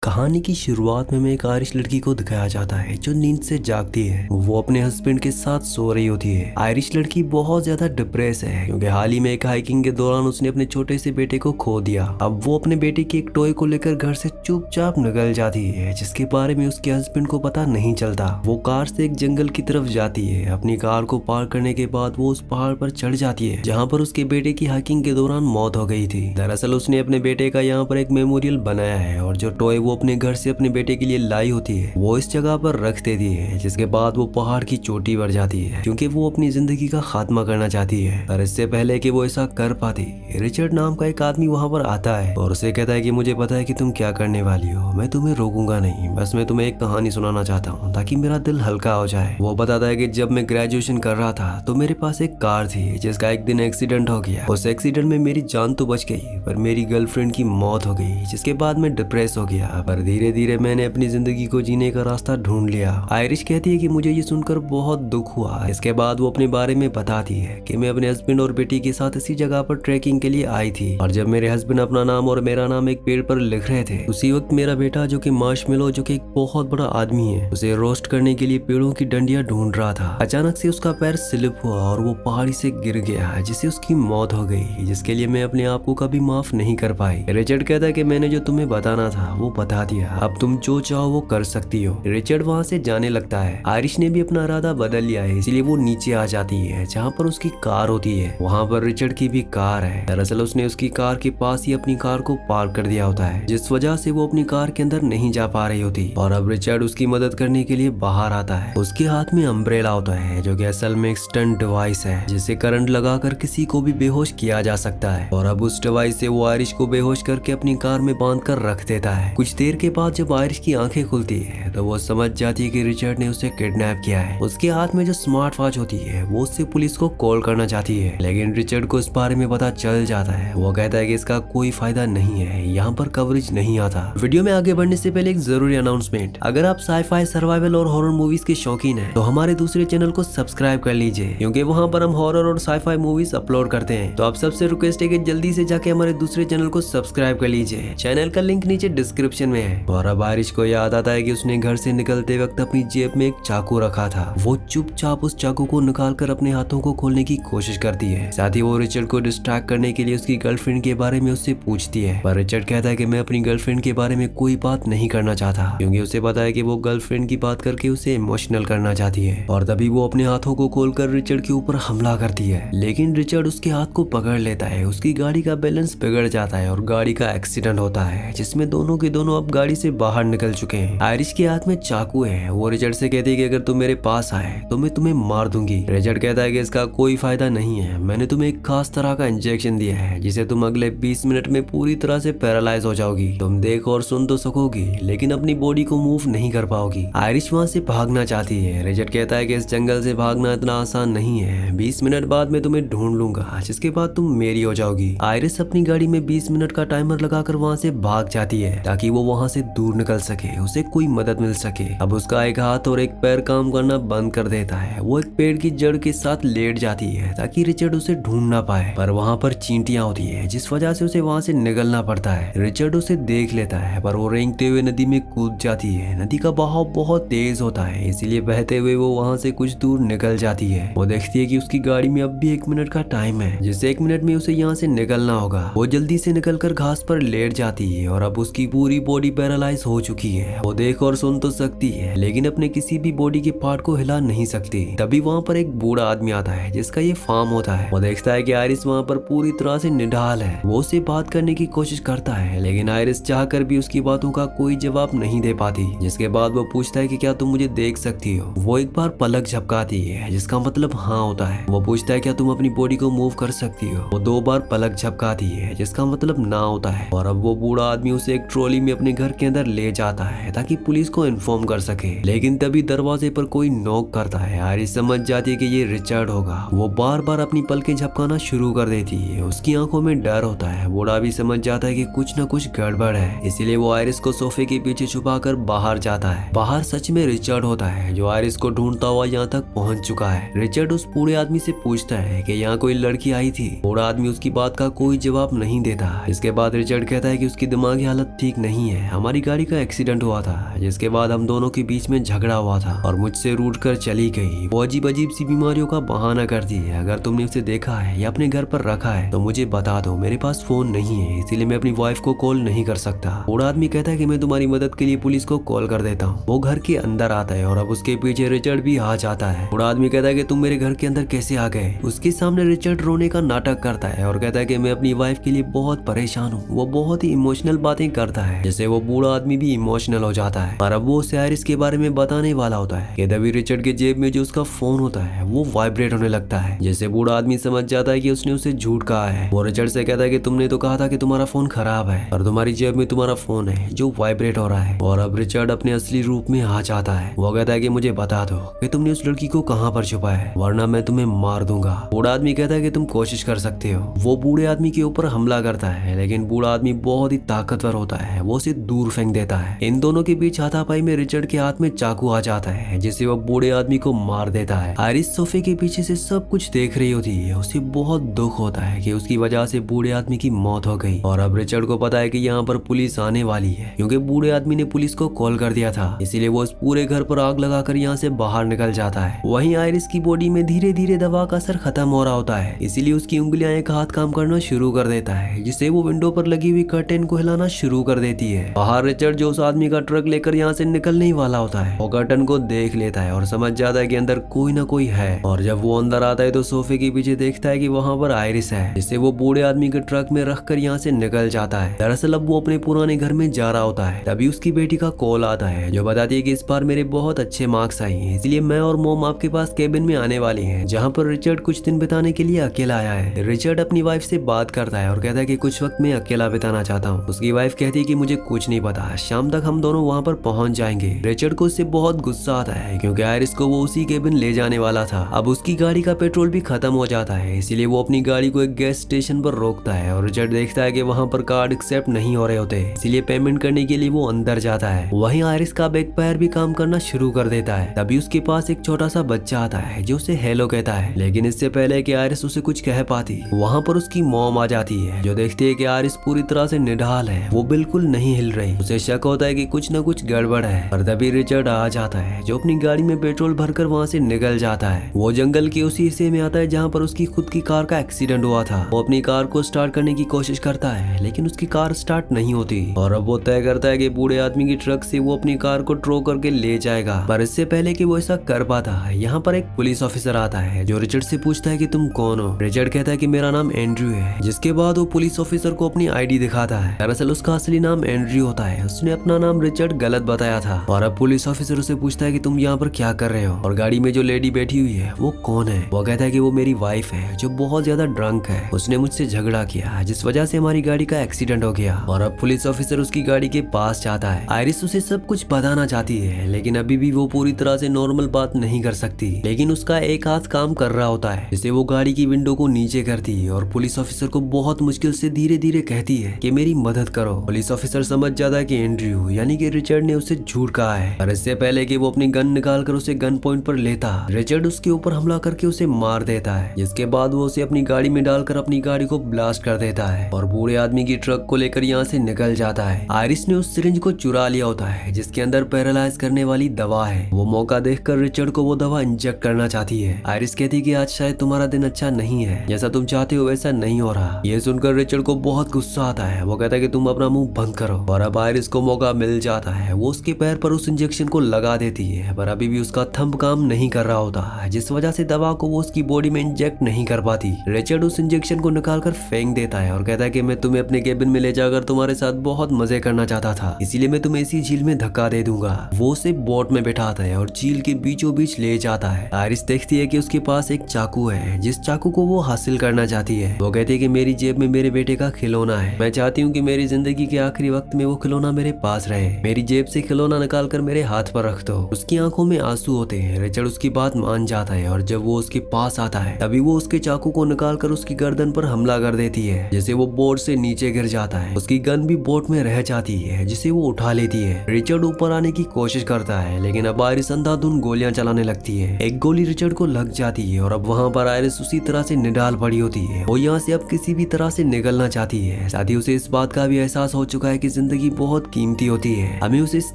कहानी की शुरुआत में एक आयरिश लड़की को दिखाया जाता है जो नींद से जागती है। वो अपने हस्बैंड के साथ सो रही होती है। आयरिश लड़की बहुत ज्यादा डिप्रेस है क्योंकि हाल ही में एक हाइकिंग के दौरान उसने अपने छोटे से बेटे को खो दिया। अब वो अपने बेटे के एक टॉय को लेकर घर से चुपचाप निकल जाती है, जिसके बारे में उसके हस्बैंड को पता नहीं चलता। वो कार से एक जंगल की तरफ जाती है। अपनी कार को पार करने के बाद वो उस पहाड़ पर चढ़ जाती है जहाँ पर उसके बेटे की हाइकिंग के दौरान मौत हो गई थी। दरअसल उसने अपने बेटे का यहाँ पर एक मेमोरियल बनाया है और जो टॉय वो अपने घर से अपने बेटे के लिए लाई होती है वो इस जगह पर रख देती है, जिसके बाद वो पहाड़ की चोटी पर जाती है क्योंकि वो अपनी जिंदगी का खात्मा करना चाहती है। और इससे पहले कि वो ऐसा कर पाती, रिचर्ड नाम का एक आदमी वहाँ पर आता है और उसे कहता है कि मुझे पता है कि तुम क्या करने वाली हो, मैं तुम्हें रोकूंगा नहीं, बस मैं तुम्हें एक कहानी सुनाना चाहता हूँ ताकि मेरा दिल हल्का हो जाए। वो बताता है कि जब मैं ग्रेजुएशन कर रहा था तो मेरे पास एक कार थी जिसका एक दिन एक्सीडेंट हो गया। उस एक्सीडेंट में मेरी जान तो बच गई पर मेरी गर्लफ्रेंड की मौत हो गई, जिसके बाद मैं डिप्रेस हो गया। पर धीरे धीरे मैंने अपनी जिंदगी को जीने का रास्ता ढूंढ लिया। आयरिश कहती है कि मुझे ये सुनकर बहुत दुख हुआ। इसके बाद वो अपने बारे में बताती है कि मैं अपने हस्बैंड और बेटी के साथ इसी जगह पर ट्रैकिंग के लिए आई थी और जब मेरे हस्बैंड अपना नाम और मेरा नाम एक पेड़ पर लिख रहे थे उसी वक्त मेरा बेटा जो कि मार्शमेलो, जो कि एक बहुत बड़ा आदमी है, उसे रोस्ट करने के लिए पेड़ों की डंडियां ढूंढ रहा था। अचानक से उसका पैर स्लिप हुआ और वो पहाड़ी से गिर गया, जिससे उसकी मौत हो गई, जिसके लिए मैं अपने आप को कभी माफ नहीं कर पाई। रिचर्ड कहता है कि मैंने जो तुम्हें बताना था वो बता दिया, अब तुम जो चाहो वो कर सकती हो। रिचर्ड वहाँ से जाने लगता है। आयरिश ने भी अपना इरादा बदल लिया है, इसलिए वो नीचे आ जाती है जहाँ पर उसकी कार होती है। वहाँ पर रिचर्ड की भी कार है। दरअसल उसने उसकी कार के पास ही अपनी कार को पार्क कर दिया होता है, जिस वजह से वो अपनी कार के अंदर नहीं जा पा रही होती। और अब रिचर्ड उसकी मदद करने के लिए बाहर आता है। उसके हाथ में अम्ब्रेला होता है जो कि असल में एक स्टंट डिवाइस है, जिससे करंट लगाकर किसी को भी बेहोश किया जा सकता है। और अब उस डिवाइस से वो आयरिश को बेहोश करके अपनी कार में बांध कर रख देता है। कुछ देर के बाद जब आयरिश की आंखें खुलती है तो वो समझ जाती है कि रिचर्ड ने उसे किडनैप किया है। उसके हाथ में जो स्मार्ट वॉच होती है वो उससे पुलिस को कॉल करना चाहती है, लेकिन रिचर्ड को इस बारे में पता चल जाता है। वो कहता है कि इसका कोई फायदा नहीं है, यहाँ पर कवरेज नहीं आता। वीडियो में आगे बढ़ने से पहले एक जरूरी अनाउंसमेंट, अगर आप साइफाई, सर्वाइवल और हॉरर मूवीज के शौकीन हैं तो हमारे दूसरे चैनल को सब्सक्राइब कर लीजिए, क्योंकि वहाँ पर हम हॉरर और साइफाई मूवीज अपलोड करते हैं। तो आप सबसे रिक्वेस्ट है कि जल्दी से जाके हमारे दूसरे चैनल को सब्सक्राइब कर लीजिए। चैनल का लिंक नीचे डिस्क्रिप्शन में है। और अब आयरिश को याद आता है कि उसने घर से निकलते वक्त अपनी जेब में एक चाकू रखा था। वो चुपचाप उस चाकू को निकालकर अपने हाथों को खोलने की कोशिश करती है। साथ ही वो रिचर्ड को डिस्ट्रैक्ट करने के लिए उसकी गर्लफ्रेंड के बारे में उससे पूछती है, पर रिचर्ड कहता है कि मैं अपनी गर्लफ्रेंड के बारे में कोई बात नहीं करना चाहता, क्योंकि उसे पता है कि वो गर्लफ्रेंड की बात करके उसे इमोशनल करना चाहती है। और तभी वो अपने हाथों को खोलकर रिचर्ड के ऊपर हमला करती है, लेकिन रिचर्ड उसके हाथ को पकड़ लेता है। उसकी गाड़ी का बैलेंस बिगड़ जाता है और गाड़ी का एक्सीडेंट होता है, जिसमें दोनों के दोनों अब गाड़ी से बाहर निकल चुके हैं। आयरिश के हाथ में चाकू है। वो रिचर्ड से कहती है कि अगर तुम मेरे पास आए तो मैं तुम्हें मार दूंगी। रिचर्ड कहता है कि इसका कोई फायदा नहीं है, मैंने तुम्हें एक खास तरह का इंजेक्शन दिया है जिसे तुम अगले 20 मिनट में पूरी तरह से पैरालाइज हो जाओगी। तुम देख और सुन तो सकोगी लेकिन अपनी बॉडी को मूव नहीं कर पाओगी। आयरिश वहाँ से भागना चाहती है। रिचर्ड कहता है कि इस जंगल से भागना इतना आसान नहीं है, 20 मिनट बाद मैं तुम्हें ढूंढ लूंगा, जिसके बाद तुम मेरी हो जाओगी। आयरिश अपनी गाड़ी में 20 मिनट का टाइमर लगाकर वहाँ से भाग जाती है ताकि वो वहाँ से दूर निकल सके, उसे कोई मदद मिल सके। अब उसका एक हाथ और एक पैर काम करना बंद कर देता है। वो एक पेड़ की जड़ के साथ लेट जाती है ताकि रिचर्ड उसे ढूंढ ना पाए, पर वहाँ पर चींटियां होती है जिस वजह से उसे वहाँ से निकलना पड़ता है। रिचर्ड उसे देख लेता है पर वो रेंगते हुए नदी में कूद जाती है। नदी का बहाव बहुत तेज होता है, इसीलिए बहते हुए वो वहाँ से कुछ दूर निकल जाती है। वो देखती है कि उसकी गाड़ी में अब भी 1 मिनट का टाइम है, जिससे 1 मिनट में उसे यहाँ से निकलना होगा। वो जल्दी से निकलकर घास पर लेट जाती है और अब उसकी पूरी बॉडी पैरालाइज हो चुकी है। वो देख और सुन तो सकती है लेकिन अपने किसी भी बॉडी के पार्ट को हिला नहीं सकती। तभी वहाँ पर एक बूढ़ा आदमी आता है जिसका ये फार्म होता है। वो देखता है कि आयरिश वहाँ पर पूरी तरह से निढाल है। वो उससे बात करने की कोशिश करता है लेकिन आयरिश चाहकर भी उसकी बातों का कोई जवाब नहीं दे पाती, जिसके बाद वो पूछता है कि क्या तुम मुझे देख सकती हो। वो एक बार पलक झपकाती है जिसका मतलब हाँ होता है। वो पूछता है क्या तुम अपनी बॉडी को मूव कर सकती हो। वो 2 बार पलक झपकाती है जिसका मतलब ना होता है। और अब वो बूढ़ा आदमी उसे एक ट्रॉली में अपने घर के अंदर ले जाता है ताकि पुलिस को इन्फॉर्म कर सके, लेकिन तभी दरवाजे पर कोई नॉक करता है। आयरिश समझ जाती है कि ये रिचर्ड होगा। वो बार बार अपनी पलकें झपकाना शुरू कर देती है। उसकी आंखों में डर होता है। बूढ़ा भी समझ जाता है कि कुछ न कुछ गड़बड़ है, इसीलिए वो आयरिश को सोफे के पीछे छुपाकर बाहर जाता है। बाहर सच में रिचर्ड होता है जो आयरिश को ढूंढता हुआ यहाँ तक पहुंच चुका है। रिचर्ड उस बूढ़े आदमी से पूछता है कि यहाँ कोई लड़की आई थी। बूढ़ा आदमी उसकी बात का कोई जवाब नहीं देता। इसके बाद रिचर्ड कहता है कि उसकी दिमागी हालत ठीक नहीं है, हमारी गाड़ी का एक्सीडेंट हुआ था, जिसके बाद हम दोनों के बीच में झगड़ा हुआ था और मुझसे रूठ कर चली गई। वो अजीब अजीब सी बीमारियों का बहाना करती है। अगर तुमने उसे देखा है या अपने घर पर रखा है तो मुझे बता दो। मेरे पास फोन नहीं है, इसीलिए मैं अपनी वाइफ को कॉल नहीं कर सकता। बूढ़ा आदमी कहता है कि मैं तुम्हारी मदद के लिए पुलिस को कॉल कर देता हूँ। वो घर के अंदर आता है और अब उसके पीछे रिचर्ड भी आ जाता है। बूढ़ा आदमी कहता है कि तुम मेरे घर के अंदर कैसे आ गए। उसके सामने रिचर्ड रोने का नाटक करता है और कहता है कि मैं अपनी वाइफ के लिए बहुत परेशान हूँ। वो बहुत ही इमोशनल बातें करता है, जिससे वो बूढ़ा आदमी भी इमोशनल हो जाता है। और अब वो उसे आयरिस के बारे में बताने वाला होता है कि तभी रिचर्ड के जेब में जो उसका फोन होता है वो वाइब्रेट होने लगता है, जिससे बूढ़ा आदमी समझ जाता है कि उसने उसे झूठ कहा है। वो रिचर्ड से कहता है कि तुमने तो कहा था कि तुम्हारा फोन खराब है और तुम्हारी जेब में तुम्हारा फोन है जो वाइब्रेट हो रहा है। और अब रिचर्ड अपने असली रूप में आ जाता है। वो कहता है कि मुझे बता दो कि तुमने उस लड़की को कहाँ पर छुपाया है, वरना मैं तुम्हें मार दूंगा। बूढ़ा आदमी कहता है कि तुम कोशिश कर सकते हो। वो बूढ़े आदमी के ऊपर हमला करता है, लेकिन बूढ़ा आदमी बहुत ही ताकतवर होता है, वो उसे दूर फेंक देता है। इन दोनों के बीच हाथापाई में रिचर्ड के हाथ में चाकू आ जाता है, जिससे वो बूढ़े आदमी को मार देता है। आयरिस सोफे के पीछे से सब कुछ देख रही होती है। उसे बहुत दुख होता है कि उसकी वजह से बूढ़े आदमी की मौत हो गई। और अब रिचर्ड को पता है कि यहाँ पर पुलिस आने वाली है, क्योंकि बूढ़े आदमी ने पुलिस को कॉल कर दिया था। इसीलिए वो उस पूरे घर पर आग लगाकर यहाँ से बाहर निकल जाता है। वहीं आयरिस की बॉडी में धीरे धीरे दवा का असर खत्म हो रहा होता है, इसीलिए उसकी उंगलियां एक हाथ काम करना शुरू कर देता है, जिससे वो विंडो पर लगी हुई कर्टेन को हिलाना शुरू कर देती है। बाहर रिचर्ड जो उस आदमी का ट्रक लेकर यहाँ से निकलने ही वाला होता है, वो कर्टन को देख लेता है और समझ जाता है कि अंदर कोई ना कोई है। और जब वो अंदर आता है तो सोफे के पीछे देखता है कि वहाँ पर आयरिस है, जिससे वो बूढ़े आदमी के ट्रक में रखकर यहाँ से निकल जाता है। दरअसल अब वो अपने पुराने घर में जा रहा होता है, तभी उसकी बेटी का कॉल आता है जो बताती है कि इस बार मेरे बहुत अच्छे मार्क्स आए हैं, इसलिए मैं और मोम आपके पास केबिन में आने वाले हैं, जहाँ पर रिचर्ड कुछ दिन बिताने के लिए अकेला आया है। रिचर्ड अपनी वाइफ से बात करता है और कहता है कि कुछ वक्त मैं अकेला बिताना चाहता हूँ। उसकी वाइफ कहती है कि मुझे कुछ नहीं पता, शाम तक हम दोनों वहाँ पर पहुँच जाएंगे। रिचर्ड को उससे बहुत गुस्सा आता है, क्योंकि आयरिस को वो उसी केबिन ले जाने वाला था। अब उसकी गाड़ी का पेट्रोल भी खत्म हो जाता है, इसीलिए वो अपनी गाड़ी को एक गैस स्टेशन पर रोकता है और रिचर्ड देखता है कि वहाँ पर कार्ड एक्सेप्ट नहीं हो रहे होते, इसलिए पेमेंट करने के लिए वो अंदर जाता है। वहीं आयरिस का बैकफायर भी काम करना शुरू कर देता है। तभी उसके पास एक छोटा सा बच्चा आता है जो उसे हेलो कहता है, लेकिन इससे पहले कि आयरिस उसे कुछ कह पाती, वहाँ पर उसकी मॉम आ जाती है, जो देखती है कि आयरिस पूरी तरह से निढाल है, वो बिल्कुल नहीं हिल रही। उसे शक होता है कि कुछ न कुछ गड़बड़ है। और तभी रिचर्ड आ जाता है, जो अपनी गाड़ी में पेट्रोल भरकर वहाँ से निकल जाता है। वो जंगल के उसी हिस्से में आता है जहाँ पर उसकी खुद की कार का एक्सीडेंट हुआ था। वो अपनी कार को स्टार्ट करने की कोशिश करता है, लेकिन उसकी कार स्टार्ट नहीं होती। और अब वो तय करता है कि बूढ़े आदमी की ट्रक से वो अपनी कार को टो करके ले जाएगा। पर इससे पहले कि वो ऐसा कर पाता है, यहाँ पर एक पुलिस ऑफिसर आता है जो रिचर्ड से पूछता है कि तुम कौन हो। रिचर्ड कहता है कि मेरा नाम एंड्रयू है, जिसके बाद वो पुलिस ऑफिसर को अपनी आईडी दिखाता है। दरअसल उसका असली नाम एंड्रयू होता है, उसने अपना नाम रिचर्ड गलत बताया था। और अब पुलिस ऑफिसर उसे पूछता है कि तुम यहाँ पर क्या कर रहे हो, और गाड़ी में जो लेडी बैठी हुई है वो कौन है। वो कहता है कि वो मेरी वाइफ है, जो बहुत ज्यादा ड्रंक है, उसने मुझसे झगड़ा किया, जिस वजह से हमारी गाड़ी का एक्सीडेंट हो गया। और अब पुलिस ऑफिसर उसकी गाड़ी के पास जाता है। आयरिस उसे सब कुछ बताना चाहती है, लेकिन अभी भी वो पूरी तरह से नॉर्मल बात नहीं कर सकती। लेकिन उसका एक हाथ काम कर रहा होता है, जिससे वो गाड़ी की विंडो को नीचे करती है और पुलिस ऑफिसर को बहुत मुश्किल से धीरे धीरे कहती है कि मेरी मदद करो। पुलिस ऑफिसर समझ जाता है कि एंड्रयू यानी कि रिचर्ड ने उसे झूठ कहा है। और इससे पहले कि वो अपनी गन निकालकर उसे गन पॉइंट पर लेता, रिचर्ड उसके ऊपर हमला करके उसे मार देता है, जिसके बाद वो उसे अपनी गाड़ी में डालकर अपनी गाड़ी को ब्लास्ट कर देता है और बूढ़े आदमी की ट्रक को लेकर यहाँ से निकल जाता है। आयरिस ने उस सिरिंज को चुरा लिया होता है, जिसके अंदर पैरालाइज करने वाली दवा है। वो मौका देखकर रिचर्ड को वो दवा इंजेक्ट करना चाहती है। आयरिस कहती है कि आज शायद तुम्हारा दिन अच्छा नहीं है, जैसा तुम चाहते हो वैसा नहीं हो रहा। ये सुनकर रिचर्ड को बहुत गुस्सा आता है। वो कहता है कि तुम अपना मुंह बंद करो। और अब आयरिस को मौका मिल जाता है, वो उसके पैर पर उस इंजेक्शन को लगा देती है, पर अभी भी उसका थंब काम नहीं कर रहा होता, जिस वजह से दवा को वो उसकी बॉडी में इंजेक्ट नहीं कर पाती। रिचर्ड उस इंजेक्शन को निकालकर फेंक देता है और कहता है कि मैं तुम्हें अपने केबिन में ले जाकर तुम्हारे साथ बहुत मजे करना चाहता था, इसीलिए मैं तुम्हें इसी झील में धक्का दे दूंगा। वो उसे बोट में बैठाता है और झील के बीचों बीच ले जाता है। आयरिस देखती है कि उसके पास एक चाकू है, जिस चाकू को वो हासिल करना चाहती है। वो कहती है कि मेरी जेब में मेरे बेटे का खिलौना है, मैं चाहती हूँ कि मेरी जिंदगी के आखिरी वक्त में वो खिलौना मेरे पास रहे। मेरी जेब से खिलौना निकाल कर मेरे हाथ पर रख दो। उसकी आंखों में आंसू होते हैं। रिचर्ड उसकी बात मान जाता है और जब वो उसके पास आता है तभी वो उसके चाकू को निकाल कर उसकी गर्दन पर हमला कर देती है, जिससे वो बोट से नीचे गिर जाता है। उसकी गन भी बोट में रह जाती है, जिसे वो उठा लेती है। रिचर्ड ऊपर आने की कोशिश करता है, लेकिन अब आयरिस अंधाधुंध गोलियां चलाने लगती है। एक गोली रिचर्ड को लग जाती है और अब वहाँ पर आयरिस उसी तरह से निडाल पड़ी होती है। वो यहाँ से अब किसी भी तरह से निकलना चाहती है। साथ ही उसे इस बात का भी एहसास हो चुका है कि जिंदगी बहुत कीमती होती है, हमें उसे इस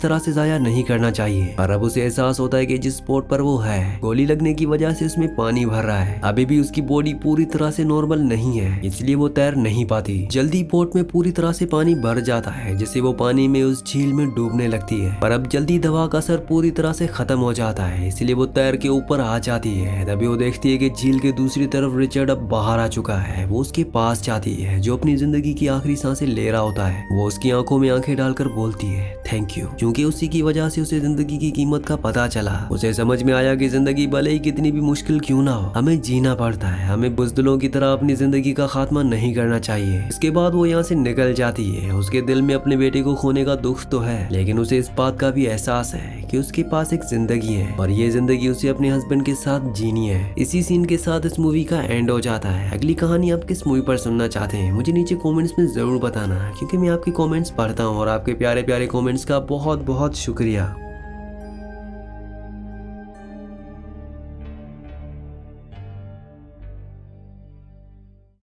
तरह से जाया नहीं करना चाहिए। पर अब उसे एहसास होता है कि जिस स्पॉट पर वो है, गोली लगने की वजह से उसमें पानी भर रहा है। अभी भी उसकी बॉडी पूरी तरह से नॉर्मल नहीं है, इसलिए वो तैर नहीं पाती। जल्दी बोट में पूरी तरह से पानी भर जाता है, जिससे वो पानी में उस झील में डूबने लगती है। पर अब जल्दी दवा का असर पूरी तरह से खत्म हो जाता है, इसलिए वो तैर के ऊपर आ जाती है। तभी वो देखती है कि झील के दूसरी तरफ रिचर्ड अब बाहर आ चुका है। वो उसके पास जाती है, जो अपनी जिंदगी की आखिरी सांसें ले रहा होता है। वो उसकी आंखों में आंखें डालकर बोलती है थैंक यू, क्योंकि उसी की वजह से उसे जिंदगी की कीमत का पता चला। उसे समझ में आया कि जिंदगी भले ही कितनी भी मुश्किल क्यों ना हो, हमें जीना पड़ता है। हमें बुज़दिलों की तरह अपनी जिंदगी का खात्मा नहीं करना चाहिए। इसके बाद वो यहाँ से निकल जाती है। उसके दिल में अपने बेटे को खोने का दुख तो है, लेकिन उसे इस बात का भी एहसास है कि उसके पास एक जिंदगी है और ये जिंदगी उसे अपने हस्बैंड के साथ जीनी है। इसी सीन के साथ इस मूवी का एंड हो जाता है। अगली कहानी आप किस मूवी पर सुनना चाहते हैं मुझे नीचे कमेंट्स में जरूर बताना, क्योंकि मैं आपके कमेंट्स पढ़ता हूँ और आपके प्यारे प्यारे कमेंट्स का बहुत बहुत शुक्रिया।